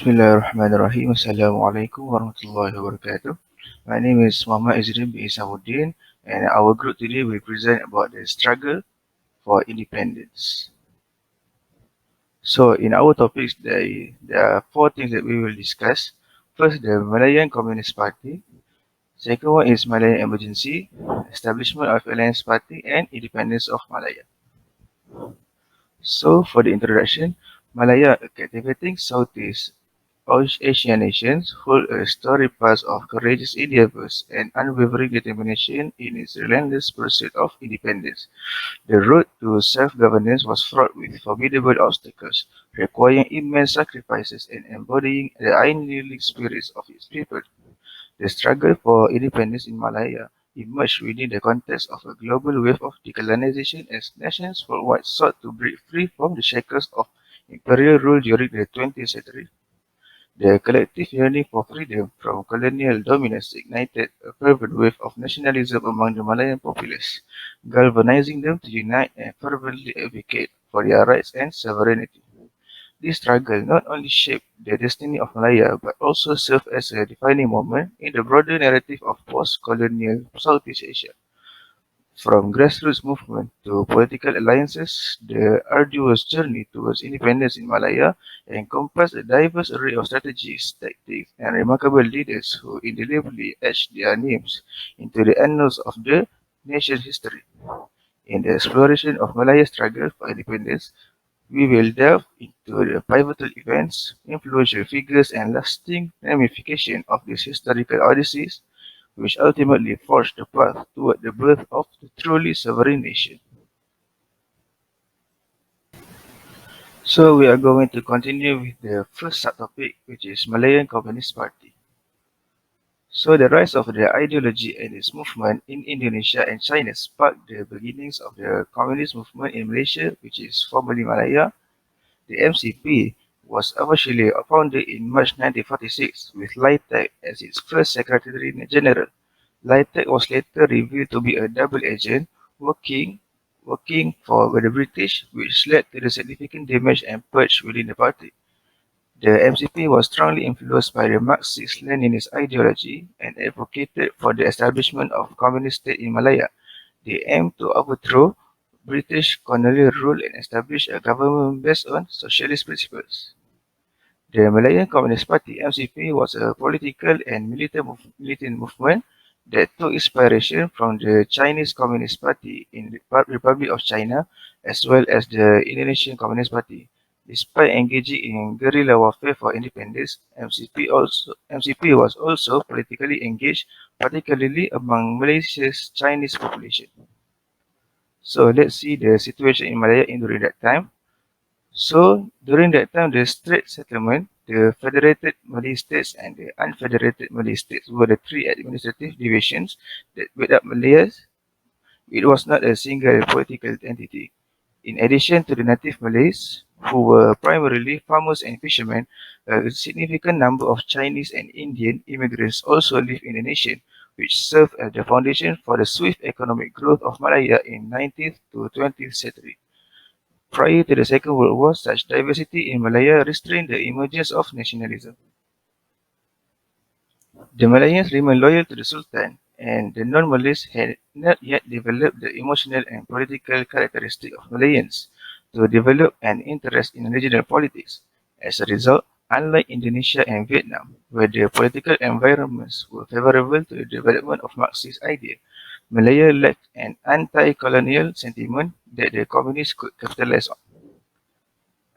Bismillahirrahmanirrahim. Assalamualaikum warahmatullahi wabarakatuh. My name is Muhammad Izzuddin bin Isamudin, and our group today will present about the struggle for independence. So, in our topics, there are four things that we will discuss. First, the Malayan Communist Party. Second one is Malayan Emergency, establishment of Alliance Party, and independence of Malaya. So, for the introduction, Malaya, a captivating Southeast Asian nations, hold a storied past of courageous endeavors and unwavering determination in its relentless pursuit of independence. The road to self-governance was fraught with formidable obstacles, requiring immense sacrifices and embodying the unyielding spirits of its people. The struggle for independence in Malaya emerged within the context of a global wave of decolonization as nations worldwide sought to break free from the shackles of imperial rule during the 20th century. The collective yearning for freedom from colonial dominance ignited a fervent wave of nationalism among the Malayan populace, galvanizing them to unite and fervently advocate for their rights and sovereignty. This struggle not only shaped the destiny of Malaya but also served as a defining moment in the broader narrative of post-colonial Southeast Asia. From grassroots movement to political alliances, the arduous journey towards independence in Malaya encompassed a diverse array of strategies, tactics, and remarkable leaders who indelibly etched their names into the annals of the nation's history. In the exploration of Malaya's struggle for independence, we will delve into the pivotal events, influential figures, and lasting ramifications of this historical odyssey, which ultimately forged the path toward the birth of the truly sovereign nation. So we are going to continue with the first subtopic, which is Malayan Communist Party. So the rise of the ideology and its movement in Indonesia and China sparked the beginnings of the communist movement in Malaysia, which is formerly Malaya. The MCP was officially founded in March 1946 with Lai Tak as its first Secretary General. Lai Tak was later revealed to be a double agent working for the British, which led to the significant damage and purge within the party. The MCP was strongly influenced by the Marxist-Leninist ideology and advocated for the establishment of communist state in Malaya. They aimed to overthrow British colonial rule and establish a government based on socialist principles. The Malayan Communist Party (MCP) was a political and militant movement that took inspiration from the Chinese Communist Party in the Republic of China as well as the Indonesian Communist Party. Despite engaging in guerrilla warfare for independence, MCP was also politically engaged, particularly among Malaysia's Chinese population. So let's see the situation in Malaya during that time. So during that time, the Strait Settlement, the Federated Malay States and the Unfederated Malay States were the three administrative divisions that made up Malaya. It was not a single political entity. In addition to the native Malays, who were primarily farmers and fishermen, a significant number of Chinese and Indian immigrants also lived in the nation, which served as the foundation for the swift economic growth of Malaya in 19th to 20th century. Prior to the Second World War, such diversity in Malaya restrained the emergence of nationalism. The Malayans remained loyal to the Sultan, and the non-Malays had not yet developed the emotional and political characteristics of Malayans to develop an interest in regional politics. As a result, unlike Indonesia and Vietnam, where the political environments were favorable to the development of Marxist ideas, Malaya lacked an anti-colonial sentiment that the communists could capitalize on.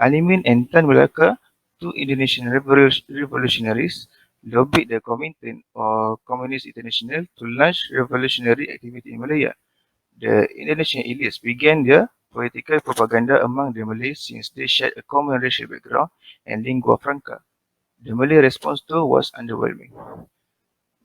Alimin and Tan Malaka, two Indonesian revolutionaries, lobbied the Komintern or Communist International to launch revolutionary activity in Malaya. The Indonesian elites began their political propaganda among the Malays since they shared a common racial background and lingua franca. The Malay response though was underwhelming.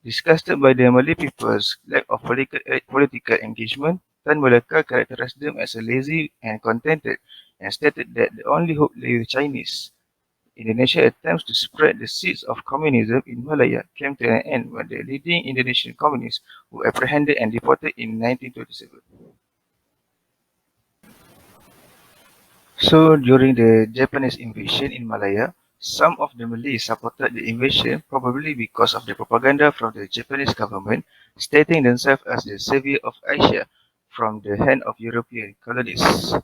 Disgusted by the Malay people's lack of political engagement, Tan Malaka characterized them as lazy and contented and stated that the only hope lay with Chinese. Indonesia's attempts to spread the seeds of communism in Malaya came to an end when the leading Indonesian communists were apprehended and deported in 1927. So during the Japanese invasion in Malaya, Some of the Malays supported the invasion probably because of the propaganda from the Japanese government stating themselves as the savior of Asia from the hand of European colonists.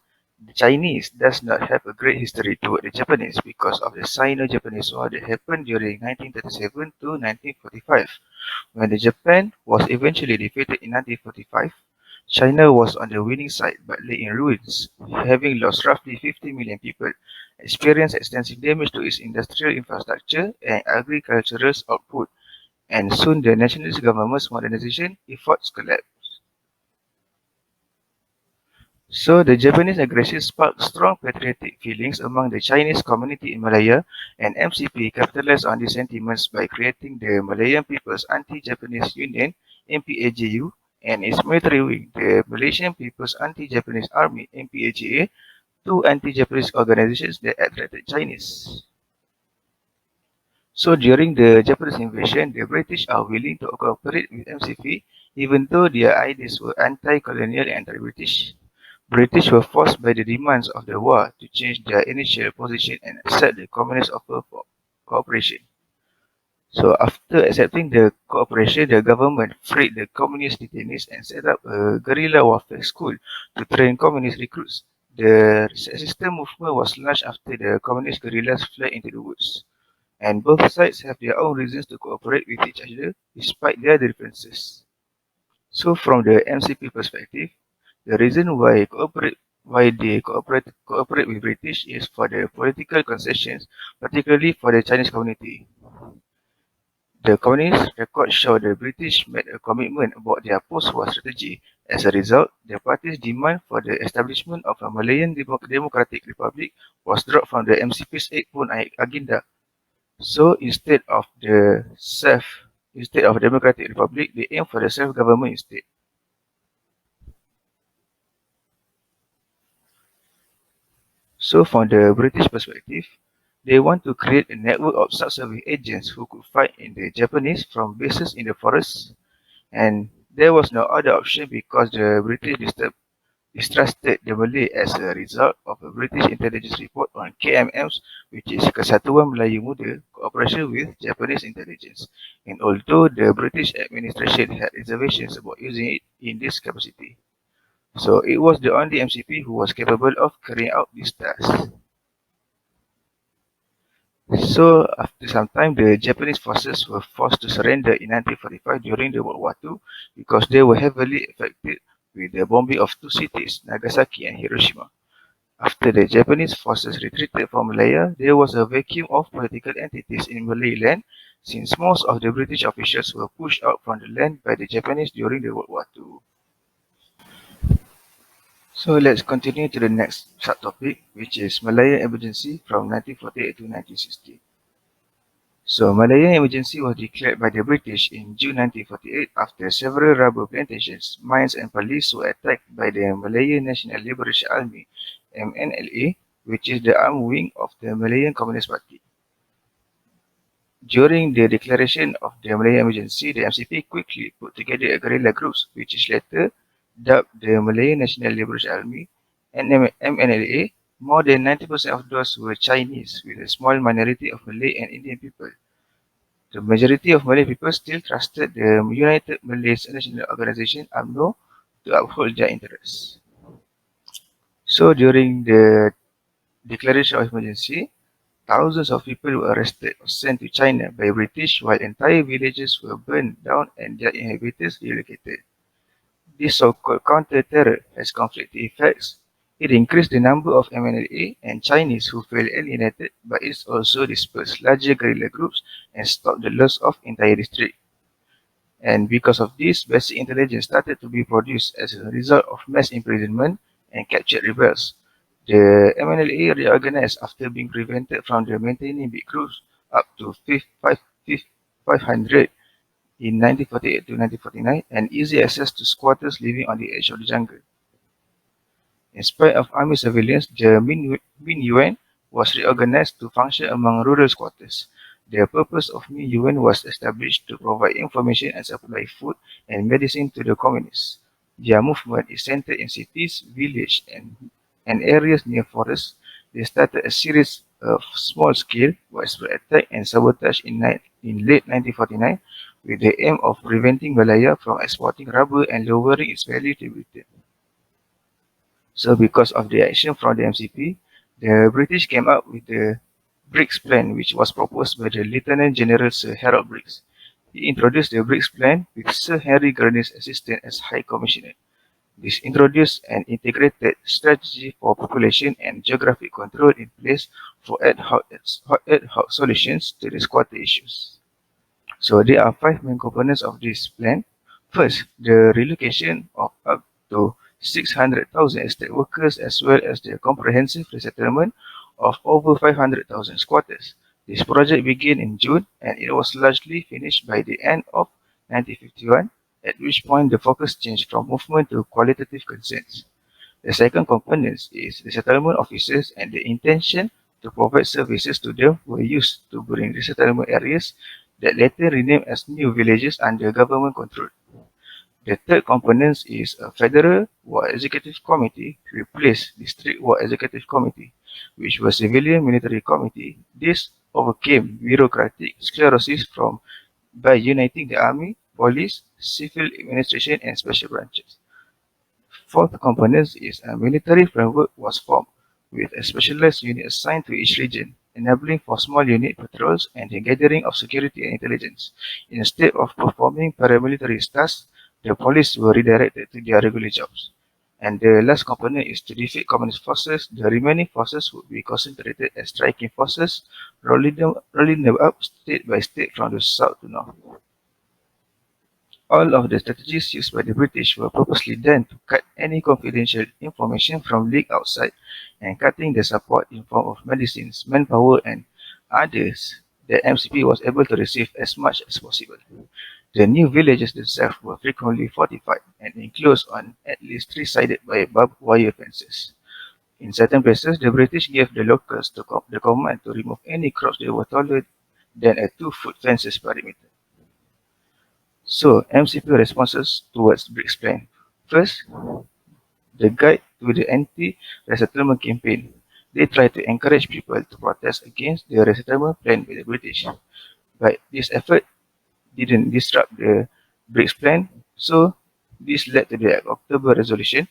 The Chinese does not have a great history toward the Japanese because of the Sino-Japanese War that happened during 1937 to 1945. When the Japan was eventually defeated in 1945, China was on the winning side but lay in ruins, having lost roughly 50 million people, experienced extensive damage to its industrial infrastructure and agricultural output, and soon the nationalist government's modernization efforts collapsed. So the Japanese aggression sparked strong patriotic feelings among the Chinese community in Malaya, and MCP capitalized on these sentiments by creating the Malayan People's Anti-Japanese Union (MPAJU) and its military wing, the Malaysian People's Anti-Japanese Army (MPAJA), two anti-Japanese organizations that attracted Chinese. So during the Japanese invasion, the British are willing to cooperate with MCP even though their ideas were anti-colonial and anti-British. British were forced by the demands of the war to change their initial position and accept the communist offer for cooperation. So after accepting the cooperation, the government freed the communist detainees and set up a guerrilla warfare school to train communist recruits. The resistance movement was launched after the communist guerrillas fled into the woods, and both sides have their own reasons to cooperate with each other despite their differences. So from the MCP perspective, the reason why they cooperate with British is for the political concessions, particularly for the Chinese community. The communist records show the British made a commitment about their post-war strategy. As a result, the party's demand for the establishment of a Malayan Democratic Republic was dropped from the MCP's 8-point agenda. So instead of a democratic republic, they aim for the self-government instead. So from the British perspective, they want to create a network of self-serving agents who could fight in the Japanese from bases in the forests, and there was no other option because the British distrusted the Malay as a result of a British intelligence report on KMM's, which is Kesatuan Melayu Muda, cooperation with Japanese intelligence, and although the British administration had reservations about using it in this capacity. So it was the only MCP who was capable of carrying out this task. So after some time, the Japanese forces were forced to surrender in 1945 during the World War II because they were heavily affected with the bombing of two cities, Nagasaki and Hiroshima. After the Japanese forces retreated from Malaya, there was a vacuum of political entities in Malay land since most of the British officials were pushed out from the land by the Japanese during the World War II. So let's continue to the next subtopic, which is Malayan emergency from 1948 to 1960. So Malayan emergency was declared by the British in June 1948 after several rubber plantations, mines and police were attacked by the Malayan National Liberation Army (MNLA), which is the armed wing of the Malayan Communist Party. During the declaration of the Malayan emergency, the MCP quickly put together a guerrilla groups, which is later dubbed the Malayan National Liberation Army (MNLA). More than 90% of those were Chinese, with a small minority of Malay and Indian people. The majority of Malay people still trusted the United Malays National Organization (UMNO) to uphold their interests. So during the declaration of emergency, thousands of people were arrested or sent to China by British, while entire villages were burned down and their inhabitants relocated. This so-called counter-terror has conflicting effects. It increased the number of MNLA and Chinese who felt alienated, but it also dispersed larger guerrilla groups and stopped the loss of entire districts. And because of this, basic intelligence started to be produced as a result of mass imprisonment and captured rebels. The MNLA reorganized after being prevented from maintaining big groups up to 500 in 1948 to 1949 and easy access to squatters living on the edge of the jungle. In spite of army surveillance, the MINUN was reorganized to function among rural squatters. The purpose of MINUN was established to provide information and supply food and medicine to the communists. Their movement is centered in cities, villages, and areas near forests. They started a series a small-scale widespread attack and sabotage in late 1949 with the aim of preventing Malaya from exporting rubber and lowering its value to Britain. So because of the action from the MCP, the British came up with the Briggs Plan, which was proposed by the Lieutenant General Sir Harold Briggs. He introduced the Briggs Plan with Sir Henry Gurney's assistant as High Commissioner. This introduced an integrated strategy for population and geographic control in place for ad hoc solutions to the squatter issues. So there are 5 main components of this plan. First, the relocation of up to 600,000 estate workers as well as the comprehensive resettlement of over 500,000 squatters. This project began in June and it was largely finished by the end of 1951, at which point the focus changed from movement to qualitative consents. The second component is the settlement officers, and the intention to provide services to them were used to bring the settlement areas that later renamed as new villages under government control. The third component is a Federal War Executive Committee to replace District War Executive Committee, which was civilian military committee. This overcame bureaucratic sclerosis by uniting the army, police, civil administration, and special branches. Fourth component is a military framework was formed, with a specialized unit assigned to each region, enabling for small unit patrols and the gathering of security and intelligence. Instead of performing paramilitary tasks, the police were redirected to their regular jobs. And the last component is to defeat communist forces. The remaining forces would be concentrated as striking forces, rolling them up state by state from the south to north. All of the strategies used by the British were purposely done to cut any confidential information from leaked outside and cutting the support in form of medicines, manpower, and others that MCP was able to receive as much as possible. The new villages themselves were frequently fortified and enclosed on at least 3-sided by barbed wire fences. In certain places, the British gave the locals the command to remove any crops that were taller than a 2-foot fences perimeter. So, MCP responses towards Briggs Plan. First, the guide to the anti-resettlement campaign. They tried to encourage people to protest against the resettlement plan by the British. But this effort didn't disrupt the Briggs Plan, so this led to the October Resolution.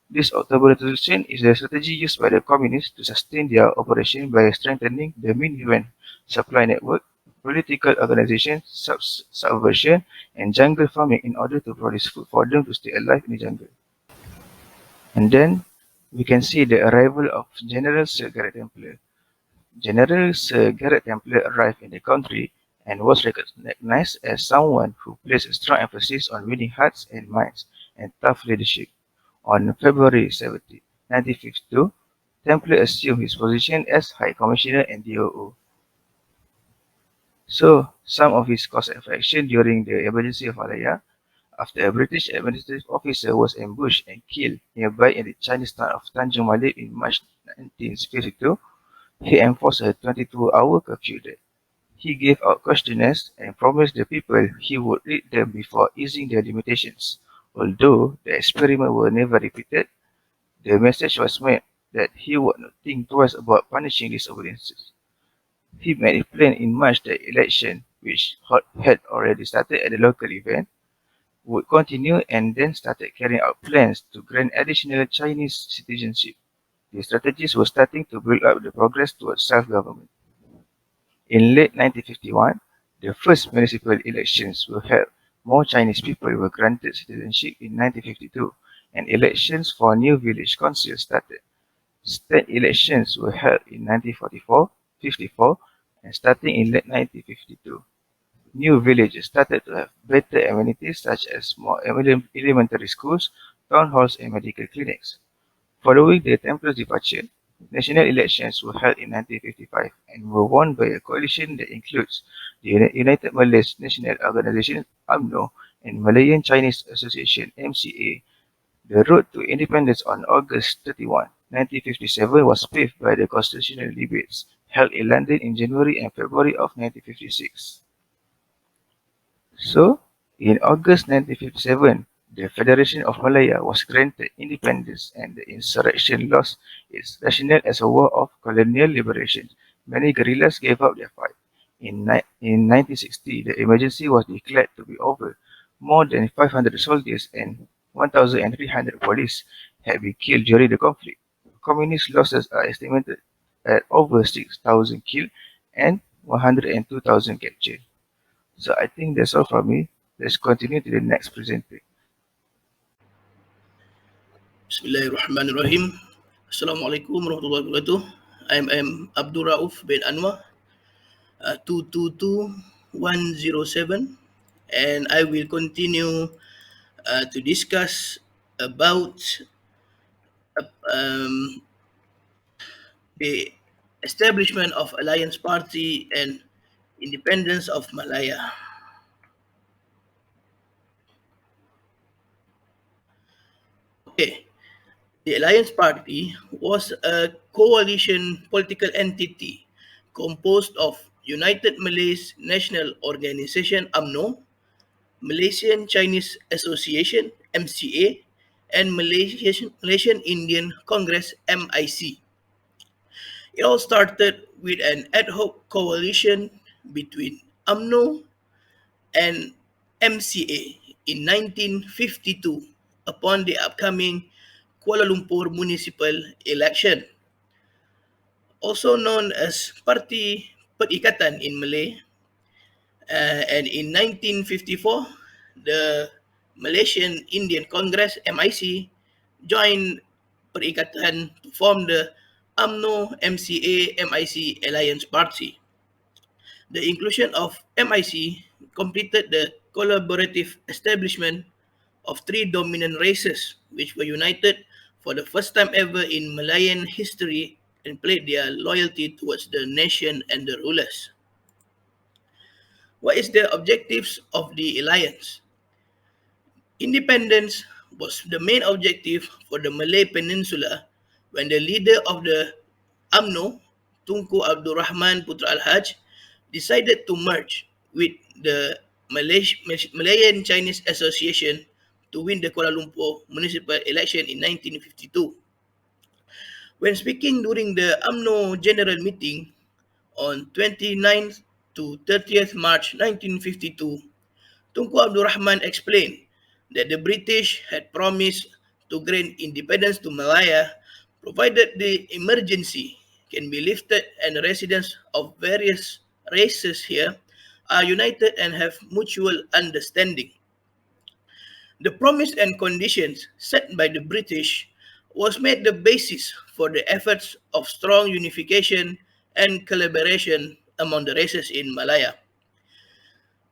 This October Resolution is a strategy used by the communists to sustain their operation by strengthening the mineral supply network, political organization, subversion, and jungle farming in order to produce food for them to stay alive in the jungle. And then we can see the arrival of General Sir Garrett Templar. General Sir Garrett Templar arrived in the country and was recognized as someone who placed a strong emphasis on winning hearts and minds and tough leadership. On February 17, 1952, Templar assumed his position as High Commissioner and DOO. So, some of his course of action during the emergency of Malaya, after a British administrative officer was ambushed and killed nearby in the Chinese town of Tanjung Malik in March 1952, he enforced a 22-hour curfew there. He gave out questionnaires and promised the people he would read them before easing their limitations. Although the experiment was never repeated, the message was made that he would not think twice about punishing disobediences. He made it plain in March that election, which had already started at the local event, would continue and then started carrying out plans to grant additional Chinese citizenship. The strategies were starting to build up the progress towards self-government. In late 1951, the first municipal elections were held. More Chinese people were granted citizenship in 1952, and elections for new village councils started. State elections were held in 1944, 54, and starting in late 1952. New villages started to have better amenities such as more elementary schools, town halls, and medical clinics. Following the Templars' departure, national elections were held in 1955 and were won by a coalition that includes the United Malays National Organisation (UMNO) and Malayan Chinese Association (MCA). The road to independence on August 31, 1957 was paved by the constitutional debates held in London in January and February of 1956. So, in August 1957, The Federation of Malaya was granted independence and the insurrection lost its rationale as a war of colonial liberation. Many guerrillas gave up their fight. In 1960, the emergency was declared to be over. More than 500 soldiers and 1,300 police had been killed during the conflict. Communist losses are estimated at over 6,000 killed and 102,000 captured. So I think that's all from me. Let's continue to the next presenter. Bismillahirrahmanirrahim. Assalamualaikum warahmatullahi wabarakatuh. I'm Abdul Rauf bin Anuar, 222107, and I will continue to discuss about um, the establishment of Alliance Party and independence of Malaya. Okay, the Alliance Party was a coalition political entity composed of United Malays National Organization UMNO, Malaysian Chinese Association MCA, and Malaysian Indian Congress MIC. It all started with an ad hoc coalition between UMNO and MCA in 1952 upon the upcoming Kuala Lumpur municipal election, also known as Parti Perikatan in Malay. And in 1954, the Malaysian Indian Congress MIC joined Perikatan to form the UMNO MCA MIC Alliance Party. The inclusion of MIC completed the collaborative establishment of three dominant races, which were united for the first time ever in Malayan history and pledged their loyalty towards the nation and the rulers. What is the objectives of the alliance? Independence was the main objective for the Malay Peninsula when the leader of the UMNO, Tunku Abdul Rahman Putra Al-Haj, decided to merge with the Malayan Chinese Association to win the Kuala Lumpur municipal election in 1952. When speaking during the UMNO General Meeting on 29th to 30th March 1952, Tunku Abdul Rahman explained that the British had promised to grant independence to Malaya provided the emergency can be lifted and the residents of various races here are united and have mutual understanding. The promise and conditions set by the British was made the basis for the efforts of strong unification and collaboration among the races in Malaya.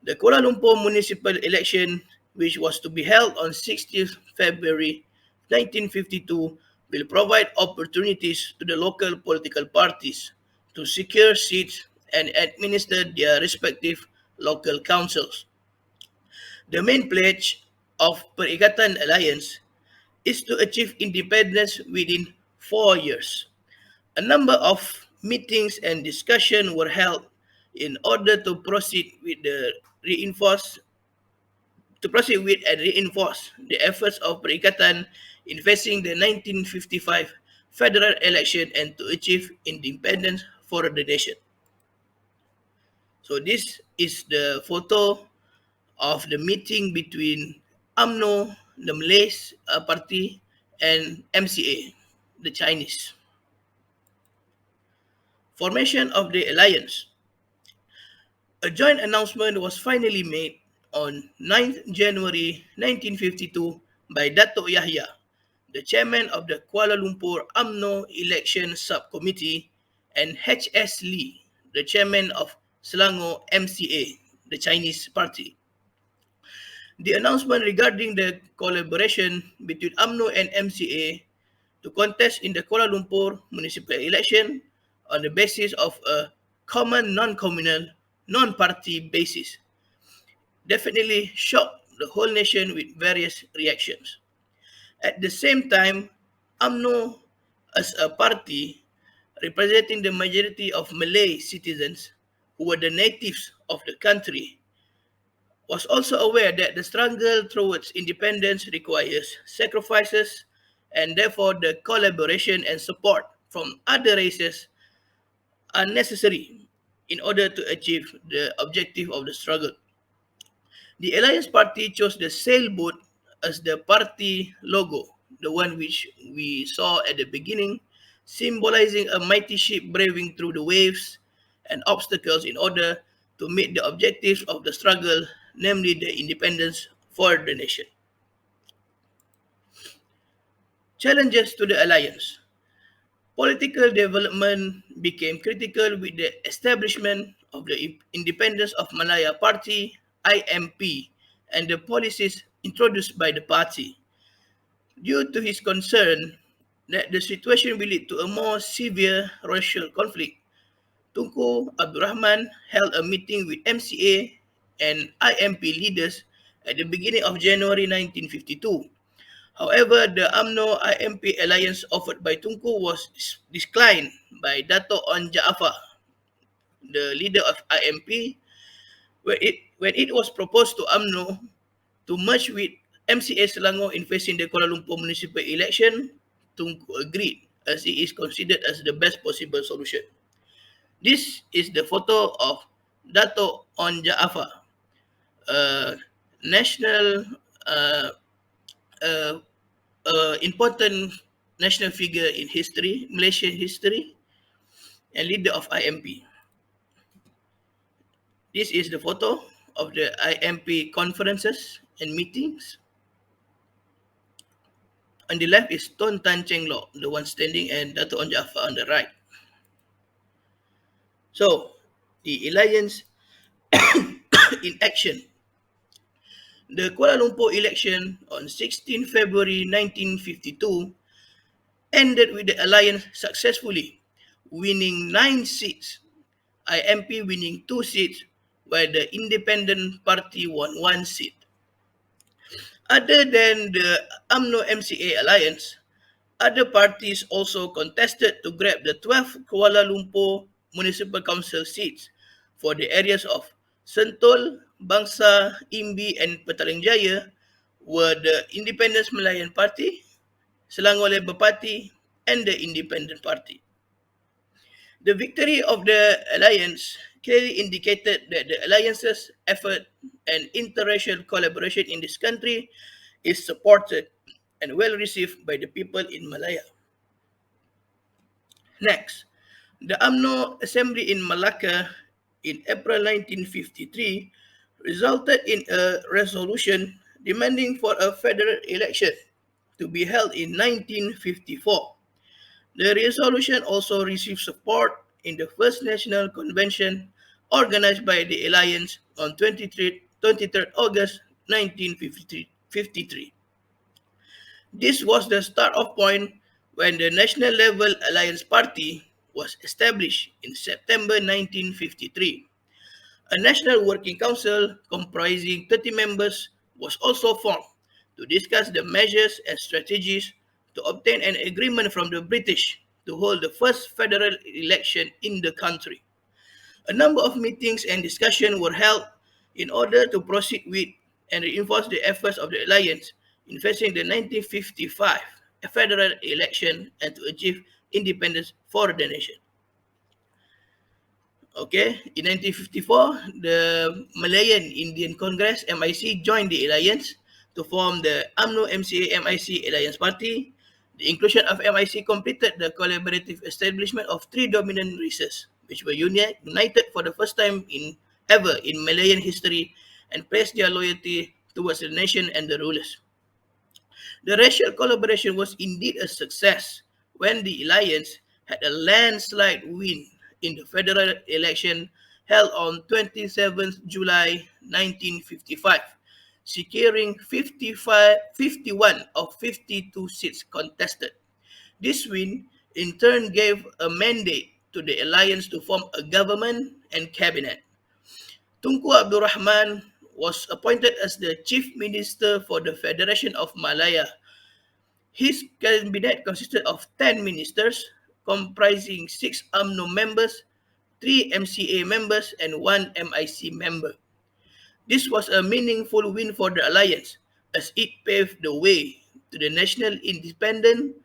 The Kuala Lumpur municipal election, which was to be held on 16th February 1952, will provide opportunities to the local political parties to secure seats and administer their respective local councils. The main pledge of Perikatan Alliance is to achieve independence within 4 years. A number of meetings and discussions were held in order to proceed with the reinforce and reinforce the efforts of Perikatan in facing the 1955 federal election and to achieve independence for the nation. So this is the photo of the meeting between UMNO, the Malays party, and MCA, the Chinese. Formation of the alliance. A joint announcement was finally made on 9th January 1952 by Dato' Yahya, the chairman of the Kuala Lumpur UMNO Election Subcommittee, and H.S. Lee, the chairman of Selangor MCA, the Chinese party. The announcement regarding the collaboration between UMNO and MCA to contest in the Kuala Lumpur municipal election on the basis of a common non-communal, non-party basis definitely shocked the whole nation with various reactions. At the same time, UMNO as a party representing the majority of Malay citizens who were the natives of the country was also aware that the struggle towards independence requires sacrifices, and therefore the collaboration and support from other races are necessary in order to achieve the objective of the struggle. The Alliance Party chose the sailboat as the party logo, the one which we saw at the beginning, symbolizing a mighty ship braving through the waves and obstacles in order to meet the objectives of the struggle, namely the independence for the nation. Challenges to the alliance. Political development became critical with the establishment of the Independence of Malaya Party (IMP) and the policies introduced by the party. Due to his concern that the situation will lead to a more severe racial conflict, Tunku Abdul Rahman held a meeting with MCA and IMP leaders at the beginning of January 1952. However, the UMNO IMP alliance offered by Tunku was declined by Dato' On Jaafar, the leader of IMP, when it was proposed to UMNO to merge with MCA Selangor in facing the Kuala Lumpur municipal election. Tunku agreed, as it is considered as the best possible solution. This is the photo of Dato' On Jaafar, a national uh, uh, important national figure in history, Malaysian history, and leader of IMP. This is the photo of the IMP conferences and meetings. On the left is Ton Tan Cheng Lock, the one standing, and Dato' On Jaafar on the right. So, the alliance in action. The Kuala Lumpur election on 16 February 1952 ended with the alliance successfully winning 9 seats, IMP winning 2 seats, while the Independent Party won 1 seat. Other than the UMNO MCA alliance, other parties also contested to grab the 12 Kuala Lumpur Municipal Council seats for the areas of Sentul, Bangsa, Imbi, and Petaling Jaya were the Independence Malayan Party, Selangor Labour Party, and the Independent Party. The victory of the alliance clearly indicated that the alliance's effort and interracial collaboration in this country is supported and well received by the people in Malaya. Next, the UMNO Assembly in Malacca in April 1953 resulted in a resolution demanding for a federal election to be held in 1954. The resolution also received support in the First National Convention organized by the Alliance on 23rd August 1953. This was the start-off point when the National Level Alliance Party was established in September 1953. A National Working Council comprising 30 members was also formed to discuss the measures and strategies to obtain an agreement from the British to hold the first federal election in the country. A number of meetings and discussions were held in order to proceed with and reinforce the efforts of the alliance in facing the 1955 federal election and to achieve independence for the nation. Okay, in 1954, the Malayan Indian Congress (MIC) joined the alliance to form the UMNO MCA MIC Alliance Party. The inclusion of MIC completed the collaborative establishment of three dominant races, which were united for the first time ever in Malayan history and placed their loyalty towards the nation and the rulers. The racial collaboration was indeed a success when the alliance had a landslide win in the federal election held on 27th July 1955, securing 51 of 52 seats contested. This win in turn gave a mandate to the alliance to form a government and cabinet. Tunku Abdul Rahman was appointed as the chief minister for the Federation of Malaya. His cabinet consisted of 10 ministers, comprising 6 UMNO members, 3 MCA members, and 1 MIC member. This was a meaningful win for the alliance, as it paved the way to the national independence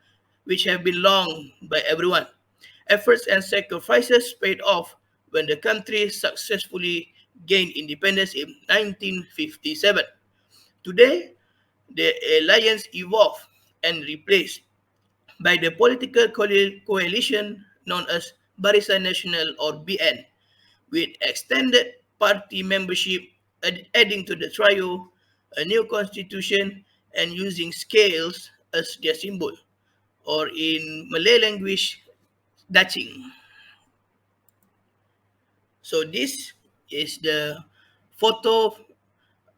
which have been longed by everyone. Efforts and sacrifices paid off when the country successfully gained independence in 1957. Today, the alliance evolved and replaced by the political coalition known as Barisan Nasional or BN, with extended party membership adding to the trio, a new constitution, and using scales as their symbol, or in Malay language, daching. So this is the photo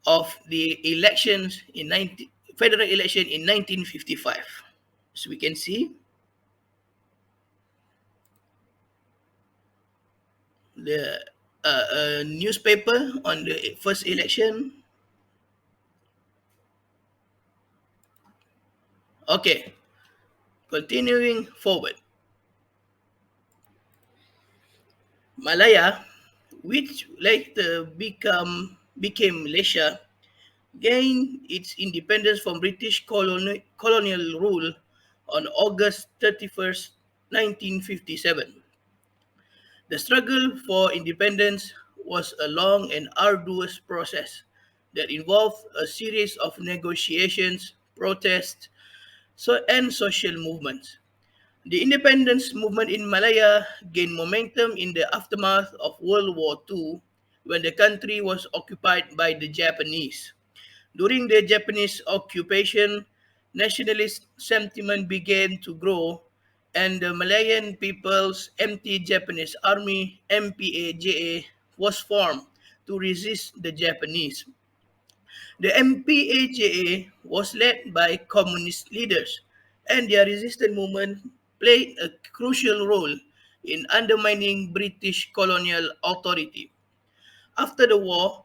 of the elections in 19, federal election in 1955. So we can see the newspaper on the first election. Okay, continuing forward. Malaya, which later became Malaysia, gained its independence from British colonial rule on August 31st, 1957. The struggle for independence was a long and arduous process that involved a series of negotiations, protests, and social movements. The independence movement in Malaya gained momentum in the aftermath of World War II when the country was occupied by the Japanese. During the Japanese occupation, nationalist sentiment began to grow, and the Malayan People's Anti-Japanese Army (MPAJA) was formed to resist the Japanese. The MPAJA was led by communist leaders, and their resistance movement played a crucial role in undermining British colonial authority. After the war,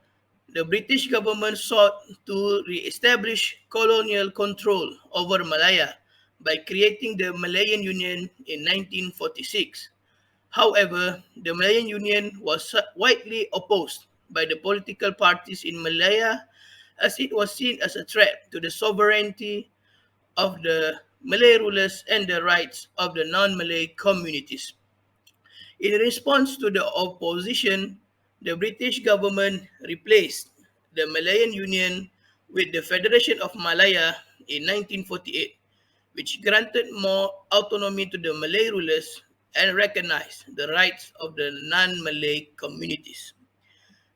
the British government sought to re-establish colonial control over Malaya by creating the Malayan Union in 1946. However, the Malayan Union was widely opposed by the political parties in Malaya as it was seen as a threat to the sovereignty of the Malay rulers and the rights of the non-Malay communities. In response to the opposition, the British government replaced the Malayan Union with the Federation of Malaya in 1948, which granted more autonomy to the Malay rulers and recognized the rights of the non-Malay communities.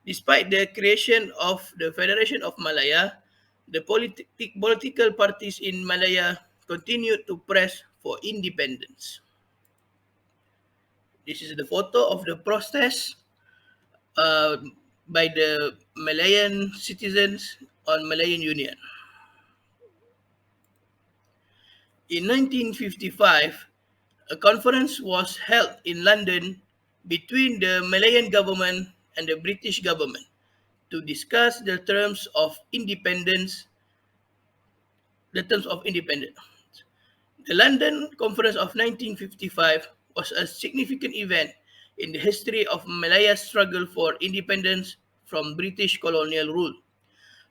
Despite the creation of the Federation of Malaya, the political parties in Malaya continued to press for independence. This is the photo of the protest uh, by the Malayan citizens on Malayan Union. In 1955, a conference was held in London between the Malayan government and the British government to discuss the terms of independence. The London Conference of 1955 was a significant event in the history of Malaya's struggle for independence from British colonial rule.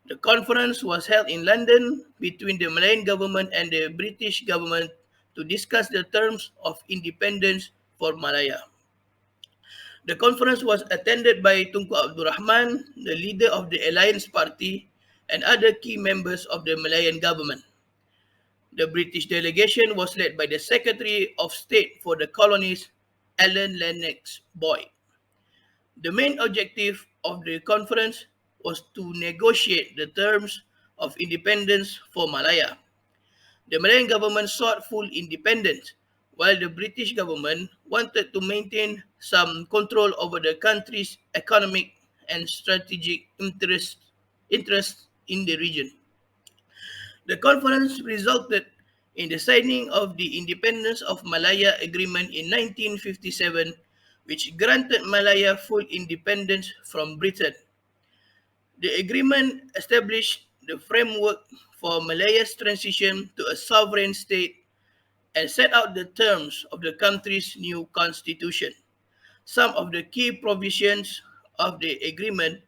The conference was held in London between the Malayan government and the British government to discuss the terms of independence for Malaya. The conference was attended by Tunku Abdul Rahman, the leader of the Alliance Party, and other key members of the Malayan government. The British delegation was led by the Secretary of State for the Colonies, Alan Lennox Boyd. The main objective of the conference was to negotiate the terms of independence for Malaya. The Malayan government sought full independence, while the British government wanted to maintain some control over the country's economic and strategic interests in the region. The conference resulted in the signing of the Independence of Malaya Agreement in 1957, which granted Malaya full independence from Britain. The agreement established the framework for Malaya's transition to a sovereign state and set out the terms of the country's new constitution. Some of the key provisions of the agreement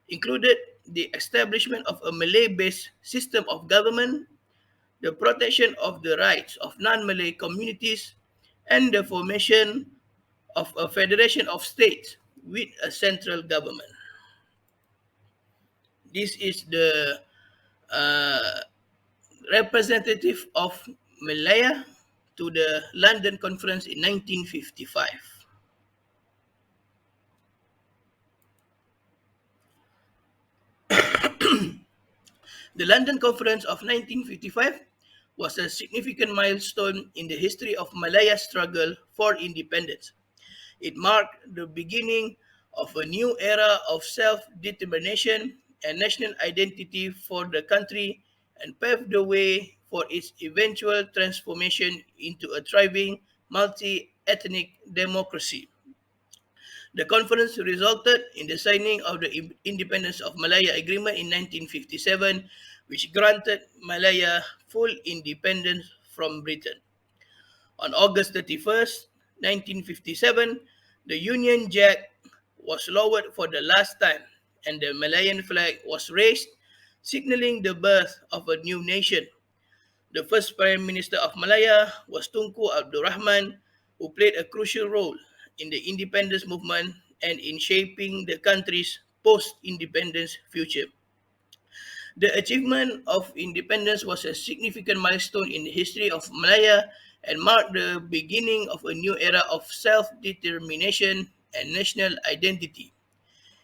included the establishment of a Malay-based system of government, the protection of the rights of non-Malay communities, and the formation of a federation of states with a central government. This is the uh, representative of Malaya to the London Conference in 1955. The London Conference of 1955 was a significant milestone in the history of Malaya's struggle for independence. It marked the beginning of a new era of self determination and national identity for the country and paved the way for its eventual transformation into a thriving multi ethnic democracy. The conference resulted in the signing of the Independence of Malaya Agreement in 1957, which granted Malaya full independence from Britain. On August 31st, 1957, the Union Jack was lowered for the last time and the Malayan flag was raised, signaling the birth of a new nation. The first Prime Minister of Malaya was Tunku Abdul Rahman, who played a crucial role in the independence movement and in shaping the country's post independence future. The achievement of independence was a significant milestone in the history of Malaya and marked the beginning of a new era of self determination and national identity.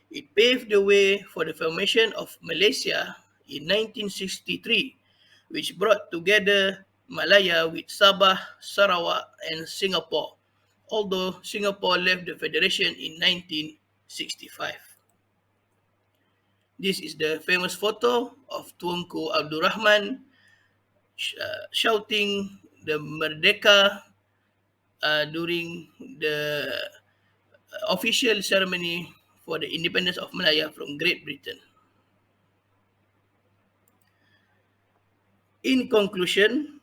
It paved the way for the formation of Malaysia in 1963, which brought together Malaya with Sabah, Sarawak, and Singapore, although Singapore left the Federation in 1965. This is the famous photo of Tunku Abdul Rahman shouting the Merdeka during the official ceremony for the independence of Malaya from Great Britain. In conclusion,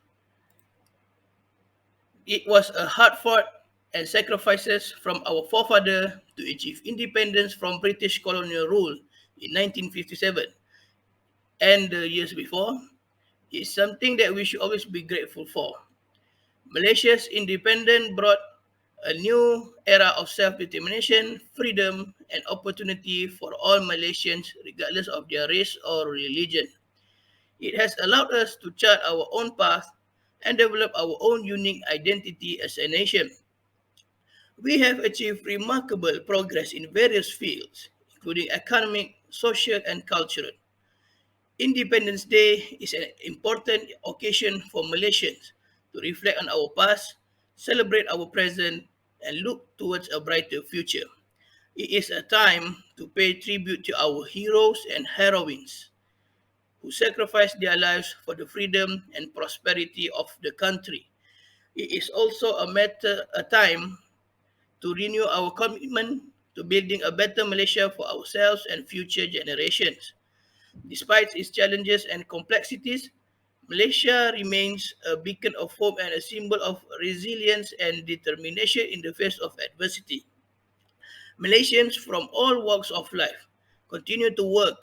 it was a hard fought and sacrifices from our forefather to achieve independence from British colonial rule in 1957 and the years before. It's something that we should always be grateful for. Malaysia's independence brought a new era of self-determination, freedom, and opportunity for all Malaysians, regardless of their race or religion. It has allowed us to chart our own path and develop our own unique identity as a nation. We have achieved remarkable progress in various fields, including economic, social, and cultural. Independence Day is an important occasion for Malaysians to reflect on our past, celebrate our present, and look towards a brighter future. It is a time to pay tribute to our heroes and heroines who sacrificed their lives for the freedom and prosperity of the country. It is also a time to renew our commitment to building a better Malaysia for ourselves and future generations. Despite its challenges and complexities, Malaysia remains a beacon of hope and a symbol of resilience and determination in the face of adversity. Malaysians from all walks of life continue to work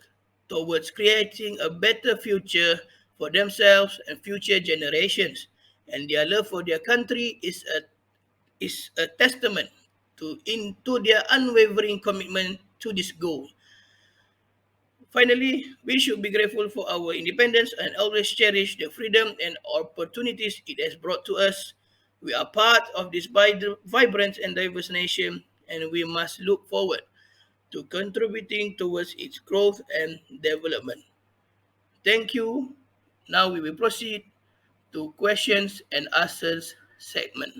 towards creating a better future for themselves and future generations, and their love for their country is a testament to their unwavering commitment to this goal. Finally, we should be grateful for our independence and always cherish the freedom and opportunities it has brought to us. We are part of this vibrant and diverse nation, and we must look forward to contributing towards its growth and development. Thank you. Now we will proceed to questions and answers segment.